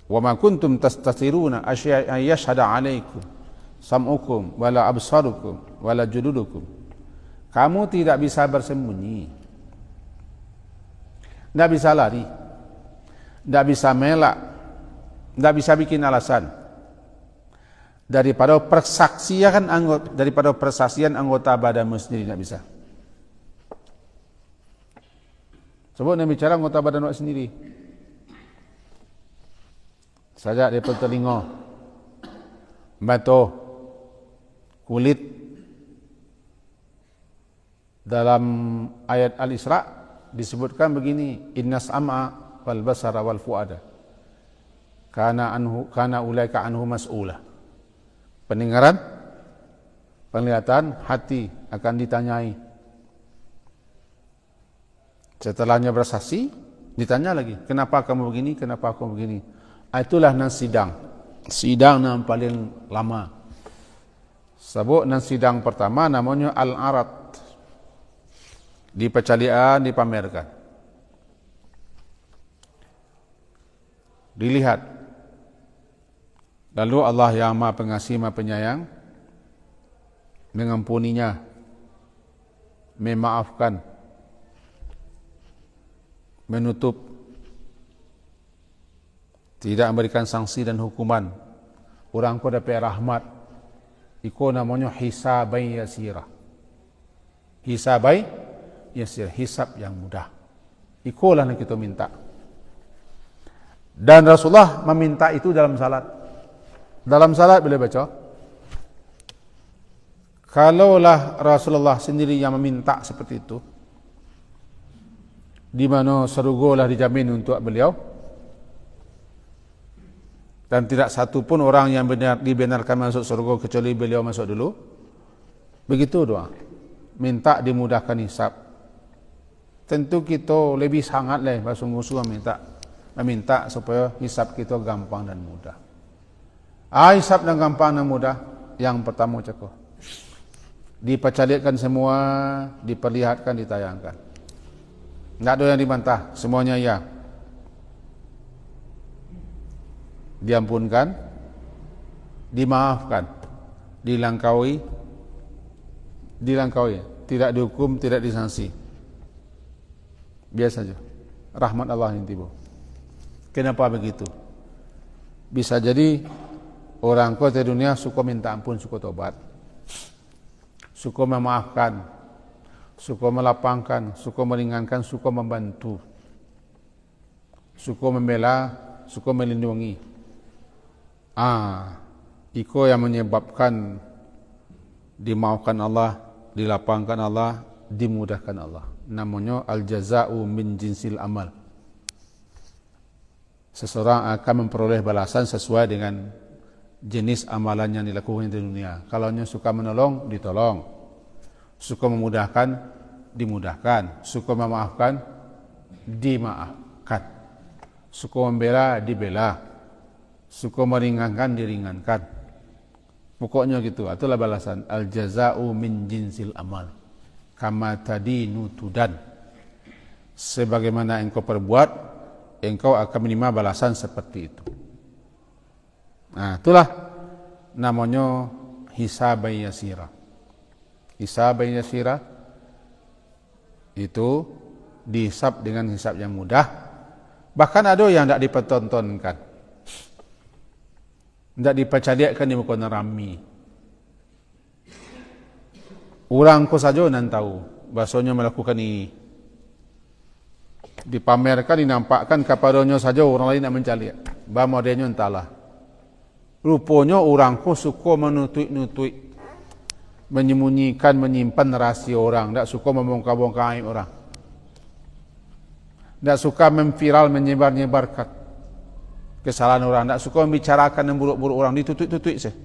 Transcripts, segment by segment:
Wa ma kuntum tastasiruna asyai'an yashhada 'alaikum sam'ukum wala absarukum wala juludukum. Kamu tidak bisa bersembunyi, tidak bisa lari, tidak bisa melak, tidak bisa bikin alasan daripada persaksian anggota badanmu sendiri, tidak bisa. Sebab Nabi bicara anggota badan awak sendiri. Saja daripada telinga, mata, kulit. Dalam ayat Al-Isra disebutkan begini, innas sam'a wal basara wal fuada kana ulaika anhu mas'ula. Pendengaran, penglihatan, hati akan ditanyai. Setelahnya bersaksi, ditanya lagi, kenapa kamu begini, kenapa kamu begini. Itulah nan sidang nan paling lama. Sebab nan sidang pertama namanya al-arad, di percalian, dipamerkan, dilihat. Lalu Allah yang Maha Pengasih Maha Penyayang mengampuninya, memaafkan, menutup, tidak memberikan sanksi dan hukuman. Orang ko dapat rahmat, iko namanya hisabai yasira. Hisabai yasir, hisab yang mudah. Ikulah yang kita minta. Dan Rasulullah meminta itu dalam salat. Dalam salat boleh baca. Kalaulah Rasulullah sendiri yang meminta seperti itu, di mana surgalah dijamin untuk beliau, dan tidak satu pun orang yang dibenarkan masuk surga kecuali beliau masuk dulu. Begitu doa. Minta dimudahkan hisab. Tentu kita lebih sangat bersungguh-sungguh meminta supaya hisab kita gampang dan mudah. Hisab dan gampang dan mudah. Yang pertama cakap, dipercalikan semua, diperlihatkan, ditayangkan. Tidak ada yang dibantah, semuanya ya. Diampunkan, dimaafkan, dilangkaui, tidak dihukum, tidak disanksi. Biasa saja. Rahmat Allah yang tiba. Kenapa begitu? Bisa jadi orang kota dunia suka minta ampun, suka tobat, suka memaafkan, suka melapangkan, suka meringankan, suka membantu, suka membela, suka melindungi. Iko yang menyebabkan dimaafkan Allah, dilapangkan Allah, dimudahkan Allah. Namanya al-jaza'u min jinsil amal. Seseorang akan memperoleh balasan sesuai dengan jenis amalan yang dilakukan di dunia. Kalau suka menolong, ditolong. Suka memudahkan, dimudahkan. Suka memaafkan, dimaafkan. Suka membela, dibela. Suka meringankan, diringankan. Pokoknya gitu. Itulah balasan. Al-jaza'u min jinsil amal. Kama tadinu tudan. Sebagaimana engkau perbuat, engkau akan menerima balasan seperti itu. Itulah namanya hisabai yasira. Hisabai yasira itu dihisab dengan hisab yang mudah. Bahkan ada yang tidak dipertontonkan, tidak dipercaliakan di muka rami. Orang ko saja nan tahu bahasanya melakukan ini. Dipamerkan, dinampakkan kepadanya saja, orang lain nak mencaliak. Bah modelnya entahlah. Rupanya orangku suka menutui, menyembunyikan, menyimpan rahasia orang. Tak suka membongkar-bongkar aib orang. Tak suka memviral, menyebar-nyebarkan kesalahan orang. Tak suka membicarakan yang buruk-buruk orang. Ditutui saja.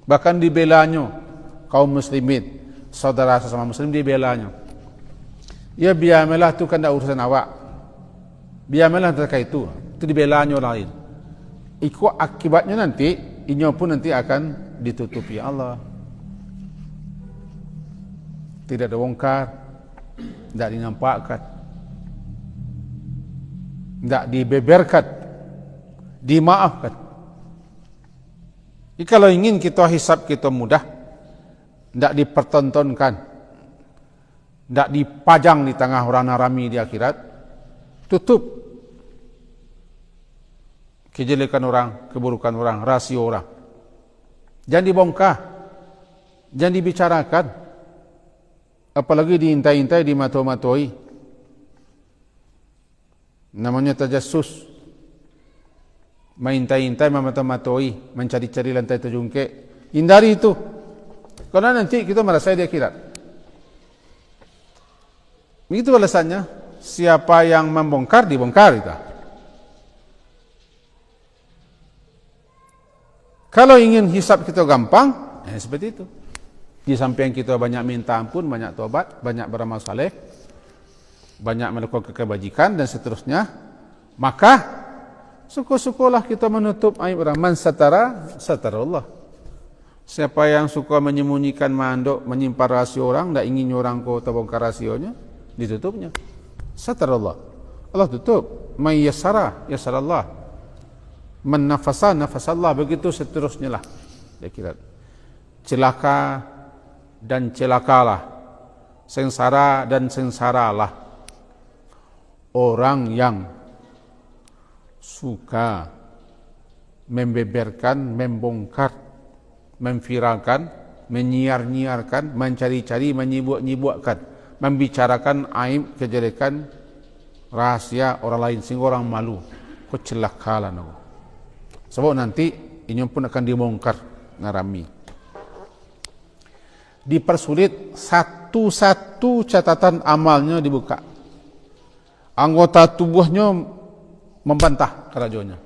Bahkan dibelanya kaum muslimin, saudara sesama muslim dibelanya. Ya biarlah itu kan tak urusan awak. Biarlah terkait itu dibelanya orang lain. Ikut akibatnya nanti, inya pun nanti akan ditutupi Allah. Tidak dibongkar, tidak dinampakkan, tidak dibeberkan. dimaafkan. Jadi kalau ingin kita hisab kita mudah, tidak dipertontonkan, tidak dipajang di tengah orang narami di akhirat, tutup kejelekan orang, keburukan orang, rahasia orang. Jangan dibongkar, jangan dibicarakan, apalagi diintai-intai, dimato-matoi. Namanya tajassus. Mengintai-intai, memata-matoi, mencari-cari lantai terjungkit. Hindari itu. Karena nanti kita merasa di akhirat. Begitu alasannya. Siapa yang membongkar, dibongkar kita. Kalau ingin hisab kita gampang, seperti itu. Di samping kita banyak minta ampun, banyak tobat, banyak beramal saleh, banyak melakukan kebajikan dan seterusnya, maka syukur-syukurlah kita menutup aib orang. Man satara, satarallah. Siapa yang suka menyembunyikan manduk, menyimpan rahsia orang, tidak ingin orang kau terbongkar rahsianya, ditutupnya. Satarallah. Allah tutup. Man yassara, yassarallah. Man nafasa, nafasallah. Begitu seterusnya lah. Kira celaka dan celakalah. Sengsara dan sengsaralah. Orang yang suka membeberkan, membongkar, memviralkan, menyiar-nyiarkan, mencari-cari, menyibuk-nyibukkan, membicarakan aib, kejelekan, rahasia orang lain sehingga orang malu. Kau celakalah no. Sebab nanti ini pun akan dibongkar ngarami. Dipersulit, satu-satu catatan amalnya dibuka. Anggota tubuhnya membantah kerajaannya.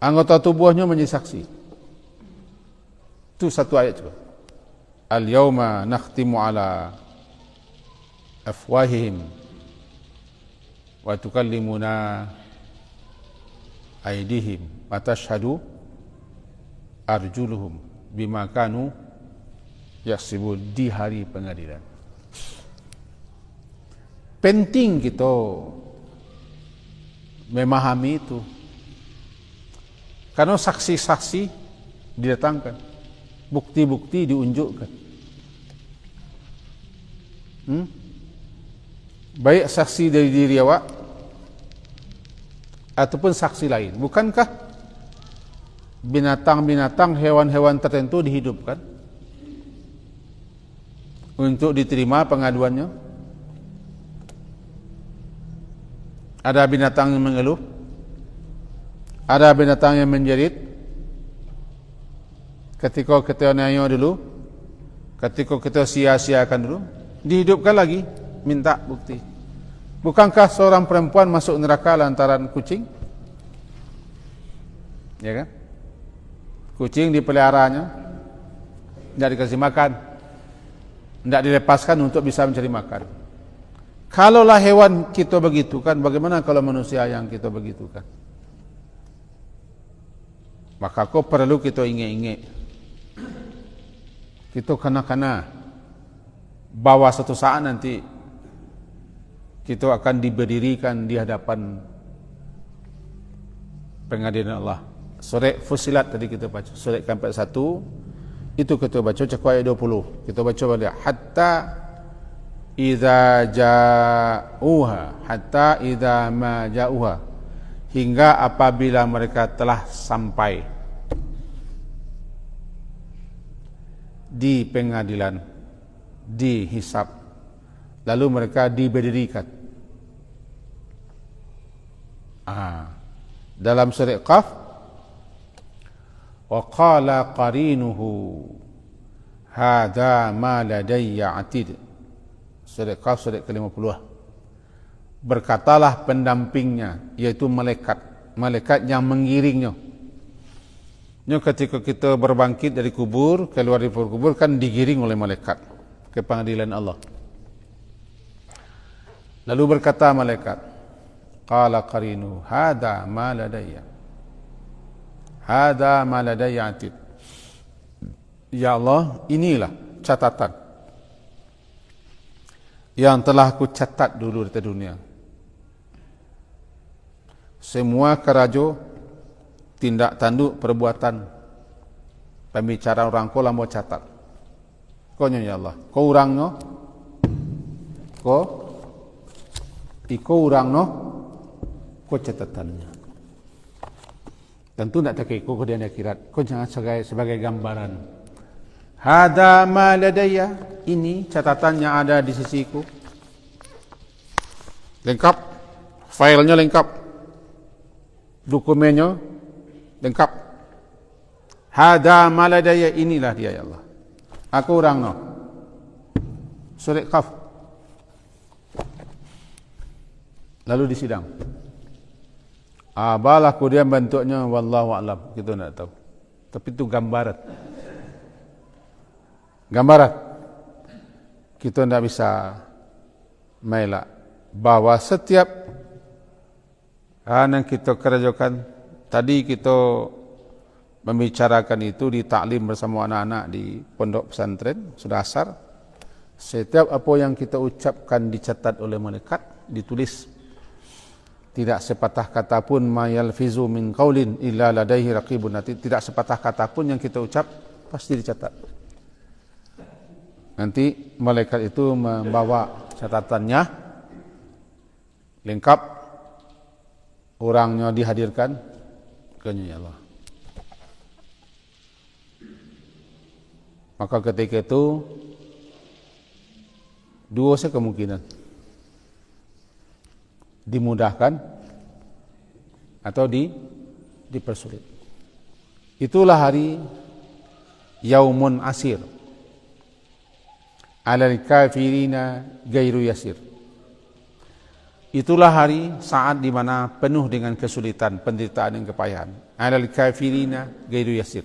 Anggota tubuhnya menjadi saksi. Itu satu ayat juga. Al-yawma nakhtimu ala afwahihim wa tukallimuna aydihim wa tashhadu arjuluhum bima kanu yaksibun. Di hari pengadilan. Penting kita memahami itu. Karena saksi-saksi didatangkan, bukti-bukti diunjukkan. Baik saksi dari diri awak ataupun saksi lain. Bukankah binatang-binatang, hewan-hewan tertentu dihidupkan untuk diterima pengaduannya? Ada binatang yang mengeluh, ada binatang yang menjerit ketika kita nanya dulu, ketika kita sia-siakan dulu, dihidupkan lagi, minta bukti. Bukankah seorang perempuan masuk neraka lantaran kucing? Ya kan? Kucing dipeliharanya, tidak dikasih makan, tidak dilepaskan untuk bisa mencari makan. Kalaulah hewan kita begitukan, bagaimana kalau manusia yang kita begitukan? Maka kau perlu kita ingat-ingat. Kita kena bahwa suatu saat nanti kita akan diberdirikan di hadapan pengadilan Allah. Surah Fussilat tadi kita baca, surah ke-41 itu kita baca cakap ayat 20. Kita baca balik hatta idza ja'uha, hatta idza ma ja'uha, hingga apabila mereka telah sampai di pengadilan, dihisab, lalu mereka diberdirikan. Dalam surah Qaf, wa qala qarinuhu hadza ma ladayya atid. Surah Qaf surah ke-50. Berkatalah pendampingnya, yaitu malaikat yang mengiringnya. Ketika kita berbangkit dari kubur, keluar dari kubur, kan digiring oleh malaikat ke pengadilan Allah. Lalu berkata malaikat, qala qarinu hadza ma ladayya, hadza ma ladayya atid. Ya Allah, inilah catatan yang telah aku catat dulu di dunia. semua kerajo tindak tanduk perbuatan pembicaraan orang ko lambo catat. Ko ya Allah. Ko urangno iko urangno ko catatannya. Tentu tidak terkait ko di akhirat. Ko jangan sebagai gambaran. Hada ma ladayya, ini catatan yang ada di sisiku. Lengkap, filenya lengkap, dokumennya lengkap. Hada ma ladayya, inilah dia ya Allah. Aku orang no. Surat Qaf. Lalu disidang. Apalah kemudian bentuknya wallahu a'lam, kita tidak tahu. Tapi itu gambaran. Gambaran. Kita tidak bisa melak bahwa setiap yang kita kerjakan, tadi kita membicarakan itu di taklim bersama anak-anak di pondok pesantren, sudah asar. Setiap apa yang kita ucapkan dicatat oleh malaikat, ditulis. Tidak sepatah kata pun ma yalfizu min qaulin illa ladaihi raqibun atid. Tidak sepatah kata pun yang kita ucap pasti dicatat. Nanti malaikat itu membawa catatannya lengkap, orangnya dihadirkan ke Allah. Maka ketika itu dua kemungkinan, dimudahkan atau dipersulit. Itulah hari yaumun asir, alal kafirina gairu yasir. Itulah hari saat di mana penuh dengan kesulitan, penderitaan dan kepayahan. Alal kafirina gairu yasir.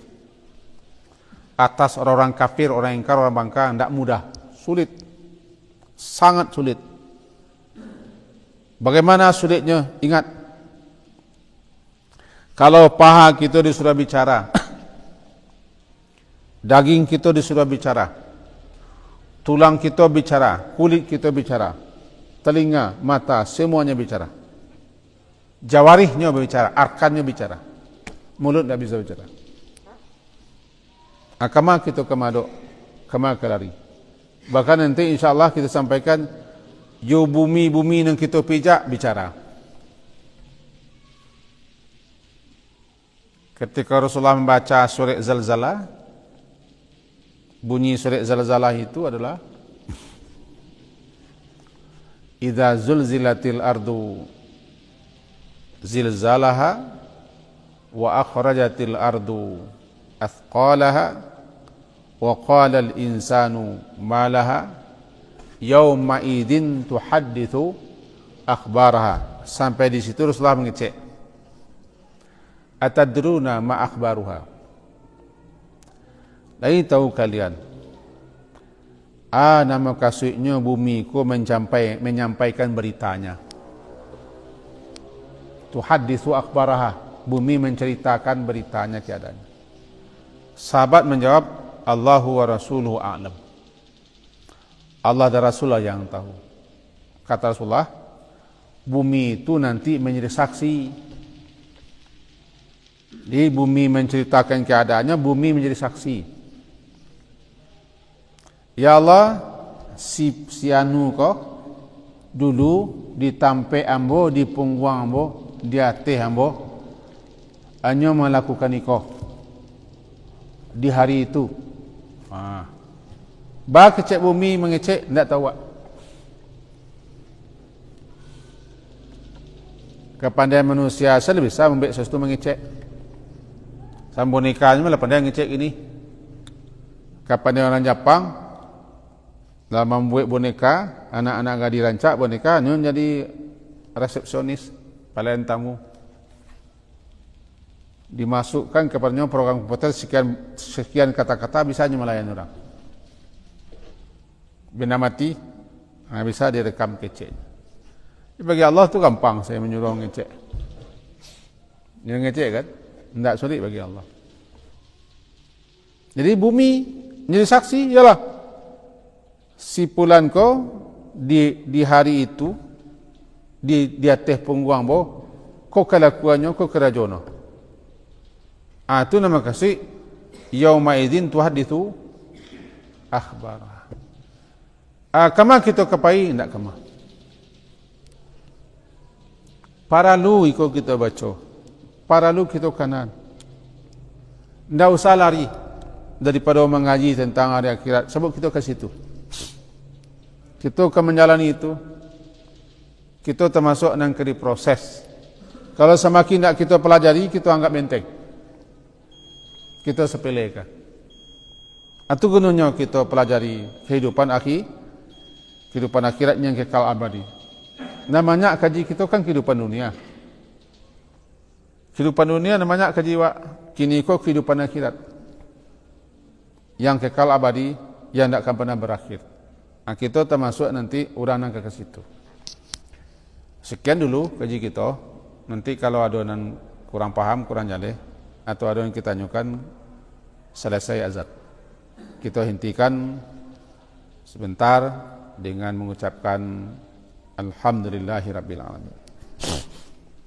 Atas orang-orang kafir, orang ingkar, orang bangka tidak mudah, sulit, sangat sulit. Bagaimana sulitnya? Ingat, kalau paha kita disuruh bicara, daging kita disuruh bicara, tulang kita bicara, kulit kita bicara, telinga, mata, semuanya bicara. Jawarihnya bicara, arkannya bicara. Mulut tidak bisa bicara. Kama kita kemadok, kama kelari. Bahkan nanti insyaAllah kita sampaikan, yo bumi-bumi yang kita pijak bicara. Ketika Rasulullah membaca surat Zalzalah, bunyi surat Zalzalah itu adalah idza zulzilatil ardu zilzalaha wa akhrajatil ardu athqalaha wa qala al insanu ma laha yauma idin tuhadditsu akhbaraha. Sampai di situ Rasulullah mengecek, atadruna ma akhbaruha. Lain tahu kalian, nama kasutnya bumi ku menyampaikan beritanya. Tuhadditsu akhbaraha, bumi menceritakan beritanya keadaannya. Sahabat menjawab, Allahu wa rasuluhu a'lam. Allah dan Rasulullah yang tahu. Kata Rasulullah, bumi itu nanti menjadi saksi. Di bumi menceritakan keadaannya, bumi menjadi saksi. Ya Allah, si anu kok dulu ditampe ambo, di punggung ambo, di ateh ambo, hanya melakukan iko di hari itu. Bah kecek bumi mengecek, tidak tahu. Kepandaian manusia saya lebih bisa membuat sesuatu mengecek. Sama bonekanya malah pandai ngecek ini. Kepandaian orang Jepang dalam membuat boneka, anak-anak gak dirancak boneka, nyon jadi resepsionis, pelayan tamu. Dimasukkan kepadanya program komputer sekian kata-kata bisa melayani orang. Benda mati, bisa direkam kecek. Bagi Allah tu gampang saya menyuruh ngecek. Dia ngecek kan? Tidak sulit bagi Allah. Jadi bumi menjadi saksi, ialah si pulan ko di hari itu di atas punggung bo ko kelakuannya, ko kerajono. Itu nama kasih yauma idzin tuhadditsu akhbar. Kama kita kapai ndak kama. Paralu iko kita baca. Paralu kita kanan. Ndak usah lari daripada mengaji tentang hari akhirat. Sebab kita ke situ. Kita akan menjalani itu. Kita termasuk nang kiri proses. Kalau semakin nak kita pelajari, kita anggap benteng. Kita sepelekan. Itu gunanya kita pelajari kehidupan akhirat yang kekal abadi. Namanya kaji kita kan kehidupan dunia. Kehidupan dunia namanya kaji kini kok kehidupan akhirat yang kekal abadi, yang tidak akan pernah berakhir. Kita termasuk nanti orang yang ke situ. Sekian dulu kaji kita. Nanti kalau ada yang kurang paham, kurang jaleh, atau ada yang kita tanyakan, selesai azan. Kita hentikan sebentar dengan mengucapkan Alhamdulillahirabbil alamin.